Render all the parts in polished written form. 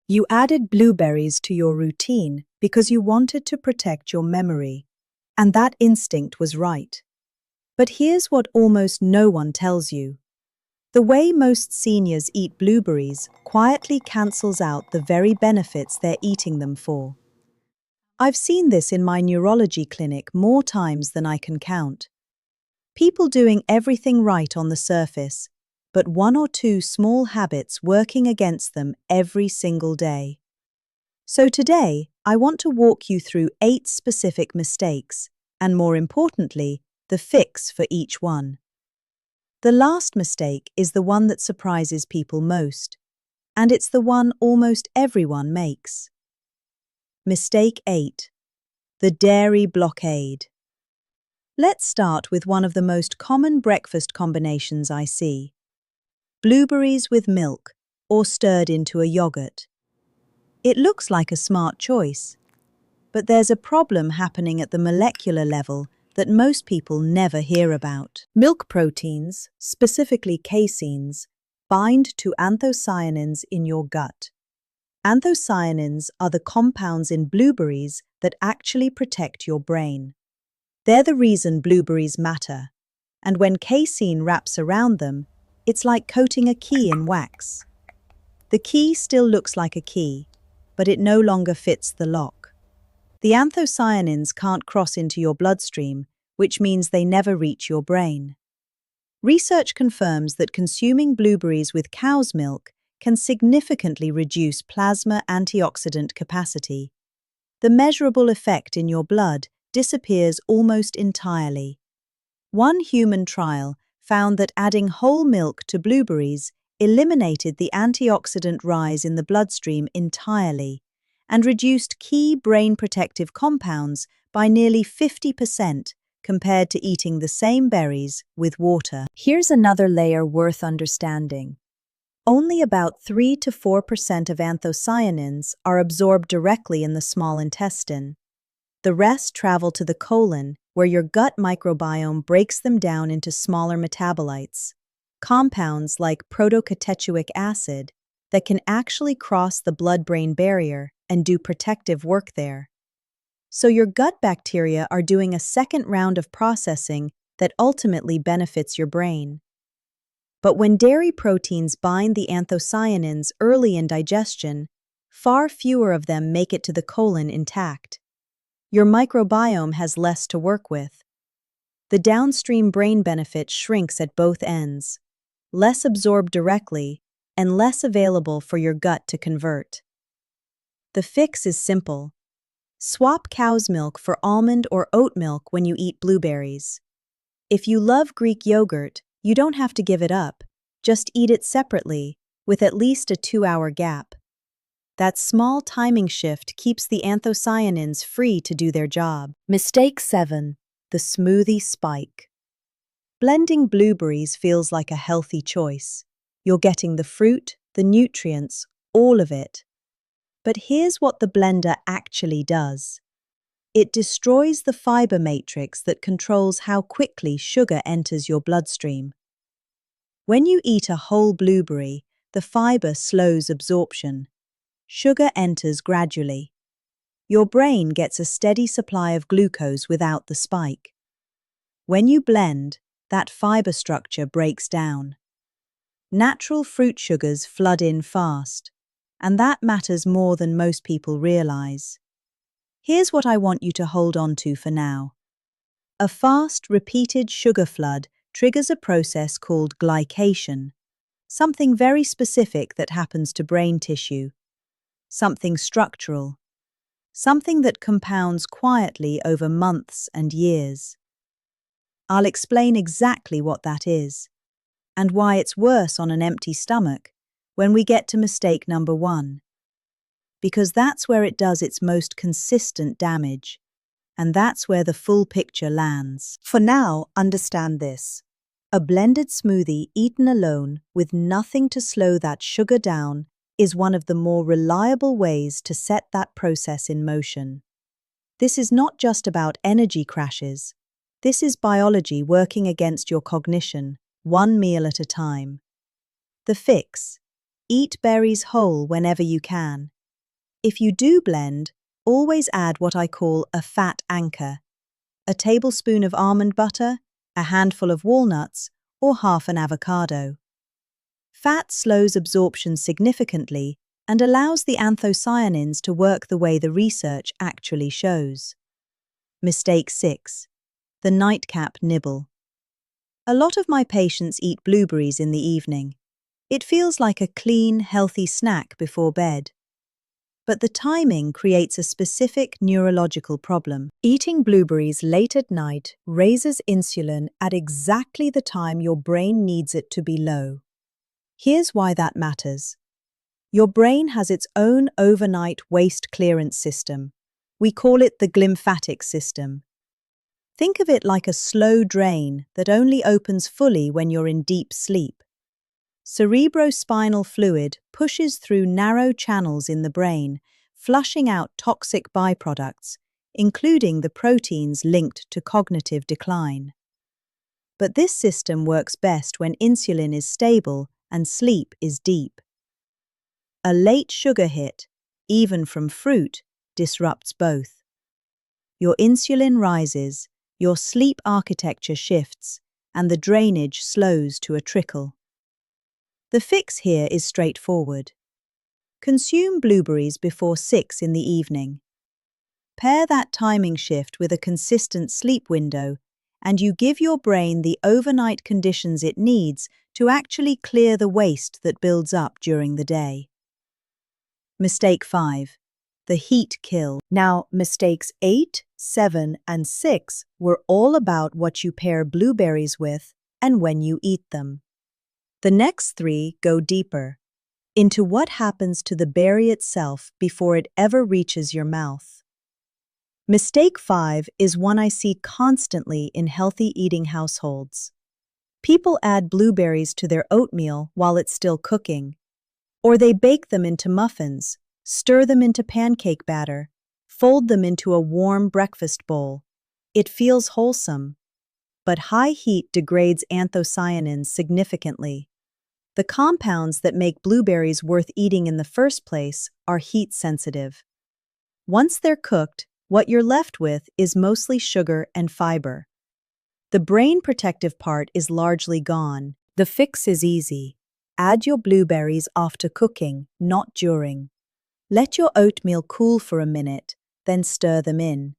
You added blueberries to your routine because you wanted to protect your memory, and that instinct was right. But here's what almost no one tells you. The way most seniors eat blueberries quietly cancels out the very benefits they're eating them for. I've seen this in my neurology clinic more times than I can count. People doing everything right on the surface, but one or two small habits working against them every single day. So today, I want to walk you through 8 specific mistakes, and more importantly, the fix for each one. The last mistake is the one that surprises people most, and it's the one almost everyone makes. Mistake 8. The dairy blockade. Let's start with one of the most common breakfast combinations I see. Blueberries with milk, or stirred into a yogurt. It looks like a smart choice, but there's a problem happening at the molecular level that most people never hear about. Milk proteins, specifically caseins, bind to anthocyanins in your gut. Anthocyanins are the compounds in blueberries that actually protect your brain. They're the reason blueberries matter, and when casein wraps around them, it's like coating a key in wax. The key still looks like a key, but it no longer fits the lock. The anthocyanins can't cross into your bloodstream, which means they never reach your brain. Research confirms that consuming blueberries with cow's milk can significantly reduce plasma antioxidant capacity. The measurable effect in your blood disappears almost entirely. One human trial found that adding whole milk to blueberries eliminated the antioxidant rise in the bloodstream entirely and reduced key brain protective compounds by nearly 50% compared to eating the same berries with water. Here's another layer worth understanding. Only about 3 to 4% of anthocyanins are absorbed directly in the small intestine. The rest travel to the colon, where your gut microbiome breaks them down into smaller metabolites, compounds like protocatechuic acid that can actually cross the blood-brain barrier and do protective work there. So your gut bacteria are doing a second round of processing that ultimately benefits your brain. But when dairy proteins bind the anthocyanins early in digestion, far fewer of them make it to the colon intact. Your microbiome has less to work with. The downstream brain benefit shrinks at both ends, less absorbed directly and less available for your gut to convert. The fix is simple. Swap cow's milk for almond or oat milk when you eat blueberries. If you love Greek yogurt, you don't have to give it up. Just eat it separately, with at least a 2-hour gap. That small timing shift keeps the anthocyanins free to do their job. Mistake 7. The smoothie spike. Blending blueberries feels like a healthy choice. You're getting the fruit, the nutrients, all of it. But here's what the blender actually does. It destroys the fiber matrix that controls how quickly sugar enters your bloodstream. When you eat a whole blueberry, the fiber slows absorption. Sugar enters gradually. Your brain gets a steady supply of glucose without the spike. When you blend, that fiber structure breaks down. Natural fruit sugars flood in fast, and that matters more than most people realize. Here's what I want you to hold on to for now. A fast, repeated sugar flood triggers a process called glycation, something very specific that happens to brain tissue. Something structural, something that compounds quietly over months and years. I'll explain exactly what that is, and why it's worse on an empty stomach when we get to mistake number 1. Because that's where it does its most consistent damage, and that's where the full picture lands. For now, understand this. A blended smoothie eaten alone with nothing to slow that sugar down is one of the more reliable ways to set that process in motion. This is not just about energy crashes. This is biology working against your cognition, one meal at a time. The fix: eat berries whole whenever you can. If you do blend, always add what I call a fat anchor: a tablespoon of almond butter, a handful of walnuts, or half an avocado. Fat slows absorption significantly and allows the anthocyanins to work the way the research actually shows. Mistake 6. The nightcap nibble. A lot of my patients eat blueberries in the evening. It feels like a clean, healthy snack before bed. But the timing creates a specific neurological problem. Eating blueberries late at night raises insulin at exactly the time your brain needs it to be low. Here's why that matters. Your brain has its own overnight waste clearance system. We call it the glymphatic system. Think of it like a slow drain that only opens fully when you're in deep sleep. Cerebrospinal fluid pushes through narrow channels in the brain, flushing out toxic byproducts, including the proteins linked to cognitive decline. But this system works best when insulin is stable and sleep is deep. A late sugar hit, even from fruit, disrupts both. Your insulin rises, your sleep architecture shifts, and the drainage slows to a trickle. The fix here is straightforward. Consume blueberries before 6 in the evening. Pair that timing shift with a consistent sleep window, and you give your brain the overnight conditions it needs to actually clear the waste that builds up during the day. Mistake 5. The heat kill. Now, mistakes 8, 7, and 6 were all about what you pair blueberries with and when you eat them. The next 3 go deeper, into what happens to the berry itself before it ever reaches your mouth. Mistake 5 is one I see constantly in healthy eating households. People add blueberries to their oatmeal while it's still cooking, or they bake them into muffins, stir them into pancake batter, fold them into a warm breakfast bowl. It feels wholesome, but high heat degrades anthocyanins significantly. The compounds that make blueberries worth eating in the first place are heat-sensitive. Once they're cooked, what you're left with is mostly sugar and fiber. The brain protective part is largely gone. The fix is easy. Add your blueberries after cooking, not during. Let your oatmeal cool for a minute, then stir them in.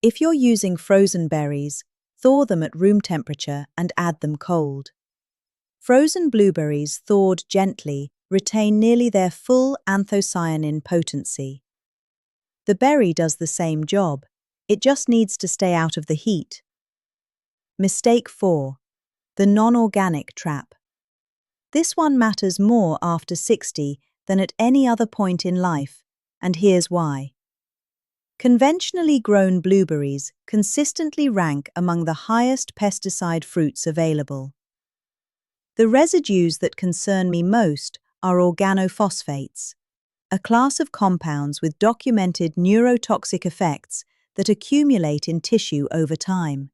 If you're using frozen berries, thaw them at room temperature and add them cold. Frozen blueberries thawed gently retain nearly their full anthocyanin potency. The berry does the same job. It just needs to stay out of the heat. Mistake 4. The non-organic trap. This one matters more after 60 than at any other point in life, and here's why. Conventionally grown blueberries consistently rank among the highest pesticide fruits available. The residues that concern me most are organophosphates, a class of compounds with documented neurotoxic effects that accumulate in tissue over time.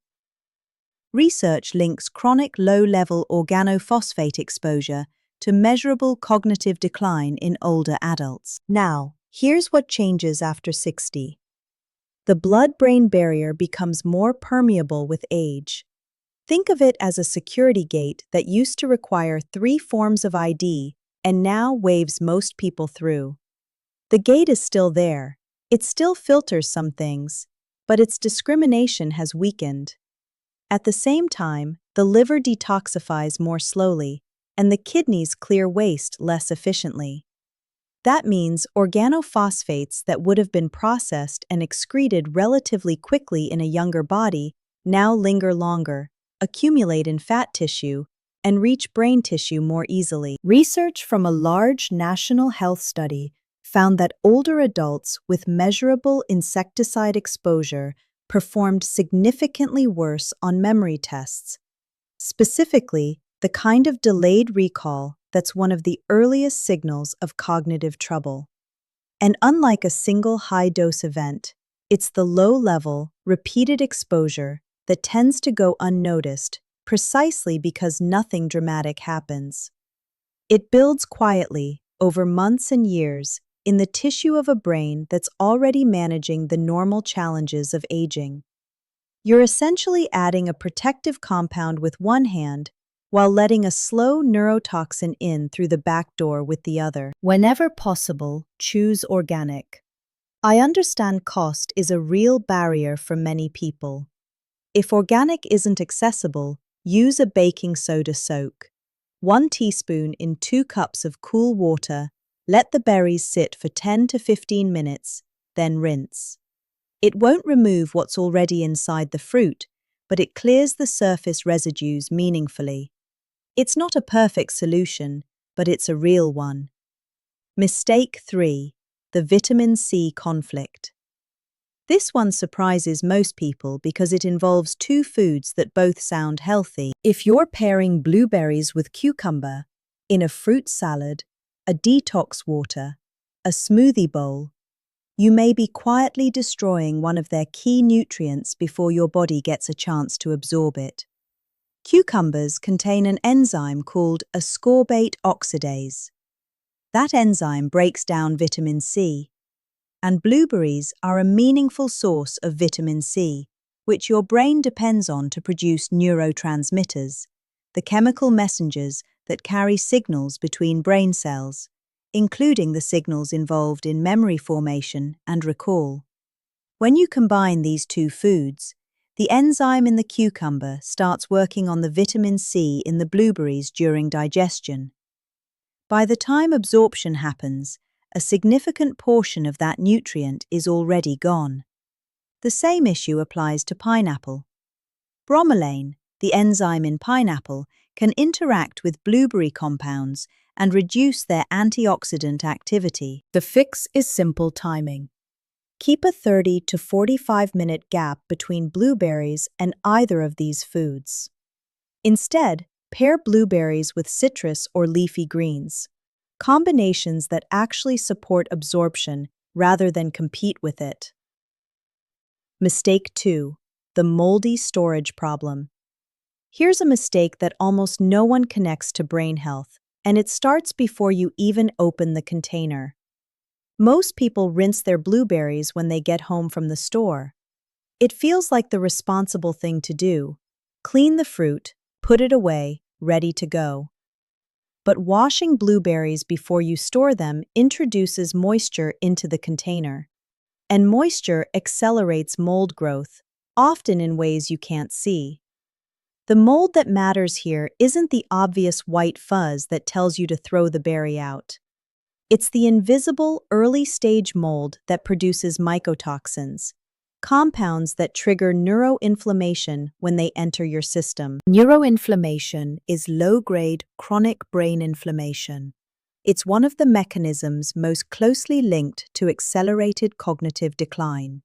Research links chronic low-level organophosphate exposure to measurable cognitive decline in older adults. Now, here's what changes after 60. The blood-brain barrier becomes more permeable with age. Think of it as a security gate that used to require 3 forms of ID and now waves most people through. The gate is still there. It still filters some things, but its discrimination has weakened. At the same time, the liver detoxifies more slowly, and the kidneys clear waste less efficiently. That means organophosphates that would have been processed and excreted relatively quickly in a younger body now linger longer, accumulate in fat tissue, and reach brain tissue more easily. Research from a large national health study found that older adults with measurable insecticide exposure performed significantly worse on memory tests, specifically the kind of delayed recall that's one of the earliest signals of cognitive trouble. And unlike a single high-dose event, it's the low-level, repeated exposure that tends to go unnoticed precisely because nothing dramatic happens. It builds quietly, over months and years, in the tissue of a brain that's already managing the normal challenges of aging. You're essentially adding a protective compound with one hand while letting a slow neurotoxin in through the back door with the other. Whenever possible, choose organic. I understand cost is a real barrier for many people. If organic isn't accessible, use a baking soda soak. 1 teaspoon in 2 cups of cool water. Let the berries sit for 10 to 15 minutes, then rinse. It won't remove what's already inside the fruit, but it clears the surface residues meaningfully. It's not a perfect solution, but it's a real one. Mistake 3. The vitamin C conflict. This one surprises most people because it involves 2 foods that both sound healthy. If you're pairing blueberries with cucumber, in a fruit salad, a detox water, a smoothie bowl, you may be quietly destroying one of their key nutrients before your body gets a chance to absorb it. Cucumbers contain an enzyme called ascorbate oxidase. That enzyme breaks down vitamin C, and blueberries are a meaningful source of vitamin C, which your brain depends on to produce neurotransmitters, the chemical messengers that carry signals between brain cells, including the signals involved in memory formation and recall. When you combine these 2 foods, the enzyme in the cucumber starts working on the vitamin C in the blueberries during digestion. By the time absorption happens, a significant portion of that nutrient is already gone. The same issue applies to pineapple. Bromelain, the enzyme in pineapple, can interact with blueberry compounds and reduce their antioxidant activity. The fix is simple timing. Keep a 30 to 45-minute gap between blueberries and either of these foods. Instead, pair blueberries with citrus or leafy greens, combinations that actually support absorption rather than compete with it. Mistake 2. The moldy storage problem. Here's a mistake that almost no one connects to brain health, and it starts before you even open the container. Most people rinse their blueberries when they get home from the store. It feels like the responsible thing to do. Clean the fruit, put it away, ready to go. But washing blueberries before you store them introduces moisture into the container. And moisture accelerates mold growth, often in ways you can't see. The mold that matters here isn't the obvious white fuzz that tells you to throw the berry out. It's the invisible, early-stage mold that produces mycotoxins, compounds that trigger neuroinflammation when they enter your system. Neuroinflammation is low-grade, chronic brain inflammation. It's one of the mechanisms most closely linked to accelerated cognitive decline.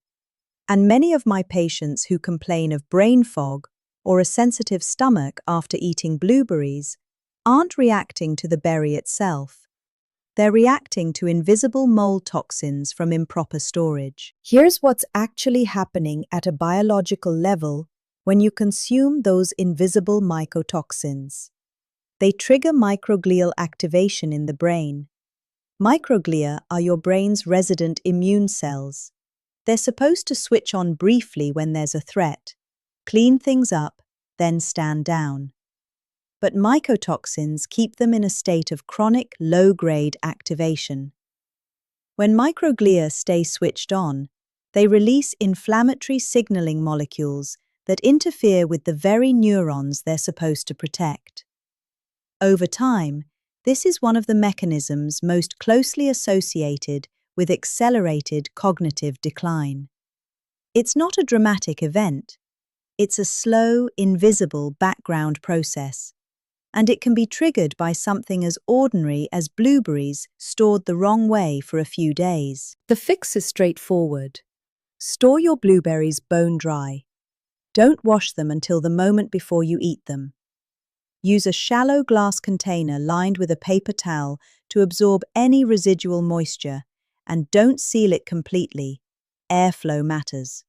And many of my patients who complain of brain fog or a sensitive stomach after eating blueberries aren't reacting to the berry itself. They're reacting to invisible mold toxins from improper storage. Here's what's actually happening at a biological level when you consume those invisible mycotoxins. They trigger microglial activation in the brain. Microglia are your brain's resident immune cells. They're supposed to switch on briefly when there's a threat, clean things up, then stand down. But mycotoxins keep them in a state of chronic low-grade activation. When microglia stay switched on, they release inflammatory signaling molecules that interfere with the very neurons they're supposed to protect. Over time, this is one of the mechanisms most closely associated with accelerated cognitive decline. It's not a dramatic event. It's a slow, invisible background process, and it can be triggered by something as ordinary as blueberries stored the wrong way for a few days. The fix is straightforward. Store your blueberries bone dry. Don't wash them until the moment before you eat them. Use a shallow glass container lined with a paper towel to absorb any residual moisture, and don't seal it completely. Airflow matters.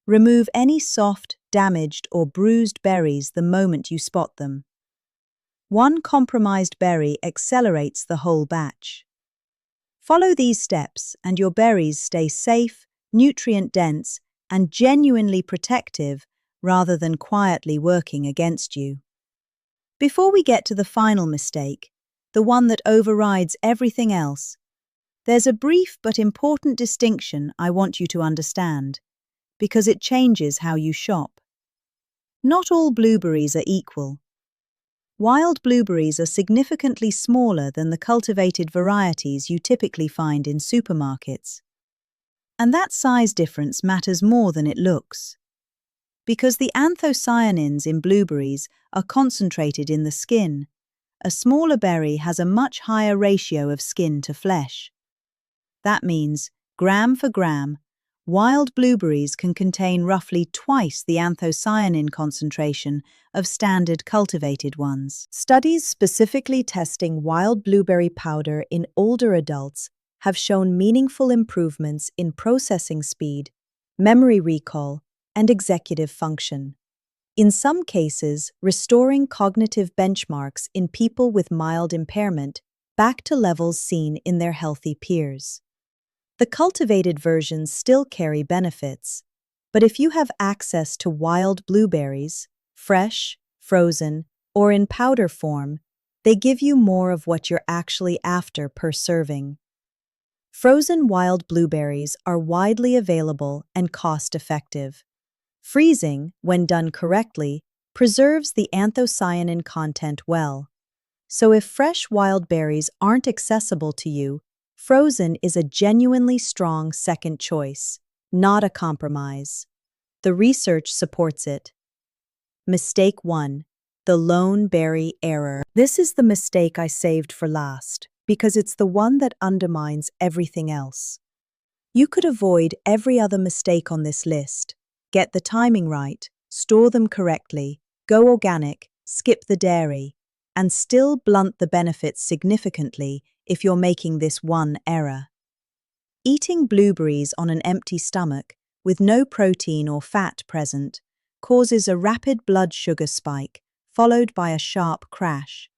Remove any soft, damaged, or bruised berries the moment you spot them. One compromised berry accelerates the whole batch. Follow these steps and your berries stay safe, nutrient-dense, and genuinely protective rather than quietly working against you. Before we get to the final mistake, the one that overrides everything else, there's a brief but important distinction I want you to understand, because it changes how you shop. Not all blueberries are equal. Wild blueberries are significantly smaller than the cultivated varieties you typically find in supermarkets. And that size difference matters more than it looks. Because the anthocyanins in blueberries are concentrated in the skin, a smaller berry has a much higher ratio of skin to flesh. That means, gram for gram, wild blueberries can contain roughly twice the anthocyanin concentration of standard cultivated ones. Studies specifically testing wild blueberry powder in older adults have shown meaningful improvements in processing speed, memory recall, and executive function. In some cases, restoring cognitive benchmarks in people with mild impairment back to levels seen in their healthy peers. The cultivated versions still carry benefits, but if you have access to wild blueberries, fresh, frozen, or in powder form, they give you more of what you're actually after per serving. Frozen wild blueberries are widely available and cost-effective. Freezing, when done correctly, preserves the anthocyanin content well. So if fresh wild berries aren't accessible to you, frozen is a genuinely strong second choice, not a compromise. The research supports it. Mistake 1. The lone berry error. This is the mistake I saved for last, because it's the one that undermines everything else. You could avoid every other mistake on this list. Get the timing right, store them correctly, go organic, skip the dairy, and still blunt the benefits significantly if you're making this one error. Eating blueberries on an empty stomach, with no protein or fat present, causes a rapid blood sugar spike, followed by a sharp crash.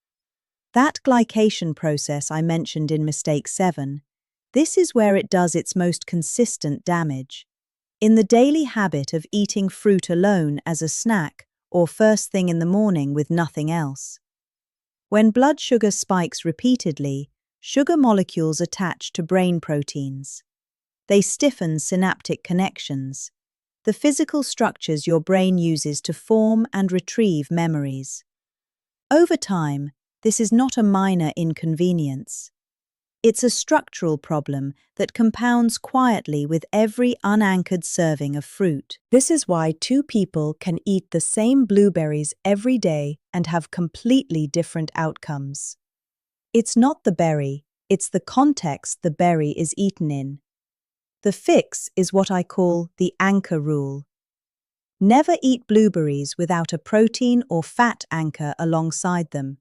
That glycation process I mentioned in mistake 7, this is where it does its most consistent damage. In the daily habit of eating fruit alone as a snack or first thing in the morning with nothing else. When blood sugar spikes repeatedly, sugar molecules attach to brain proteins. They stiffen synaptic connections, the physical structures your brain uses to form and retrieve memories. Over time, this is not a minor inconvenience. It's a structural problem that compounds quietly with every unanchored serving of fruit. This is why two people can eat the same blueberries every day and have completely different outcomes. It's not the berry, it's the context the berry is eaten in. The fix is what I call the anchor rule. Never eat blueberries without a protein or fat anchor alongside them.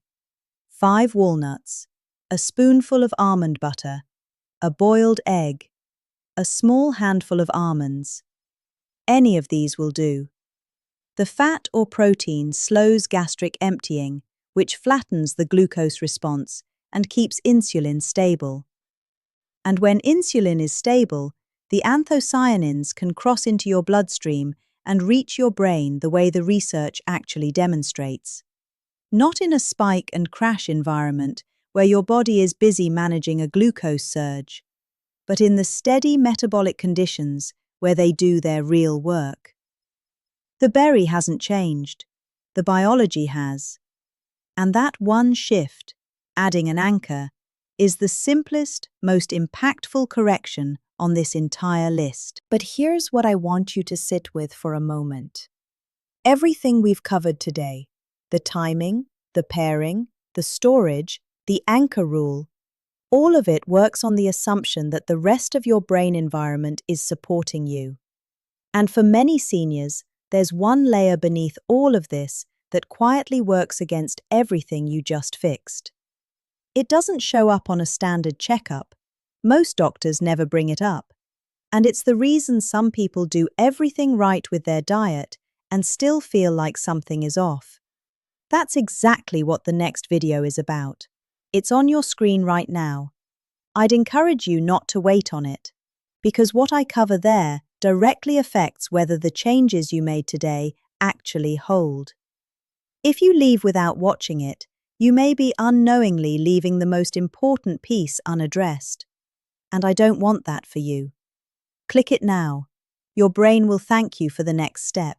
5 walnuts, a spoonful of almond butter, a boiled egg, a small handful of almonds. Any of these will do. The fat or protein slows gastric emptying, which flattens the glucose response and keeps insulin stable. And when insulin is stable, the anthocyanins can cross into your bloodstream and reach your brain the way the research actually demonstrates. Not in a spike and crash environment where your body is busy managing a glucose surge, but in the steady metabolic conditions where they do their real work. The berry hasn't changed, the biology has. And that one shift, adding an anchor, is the simplest, most impactful correction on this entire list. But here's what I want you to sit with for a moment. Everything we've covered today, the timing, the pairing, the storage, the anchor rule, all of it works on the assumption that the rest of your brain environment is supporting you. And for many seniors, there's one layer beneath all of this that quietly works against everything you just fixed. It doesn't show up on a standard checkup. Most doctors never bring it up. And it's the reason some people do everything right with their diet and still feel like something is off. That's exactly what the next video is about. It's on your screen right now. I'd encourage you not to wait on it, because what I cover there directly affects whether the changes you made today actually hold. If you leave without watching it, you may be unknowingly leaving the most important piece unaddressed. And I don't want that for you. Click it now. Your brain will thank you for the next step.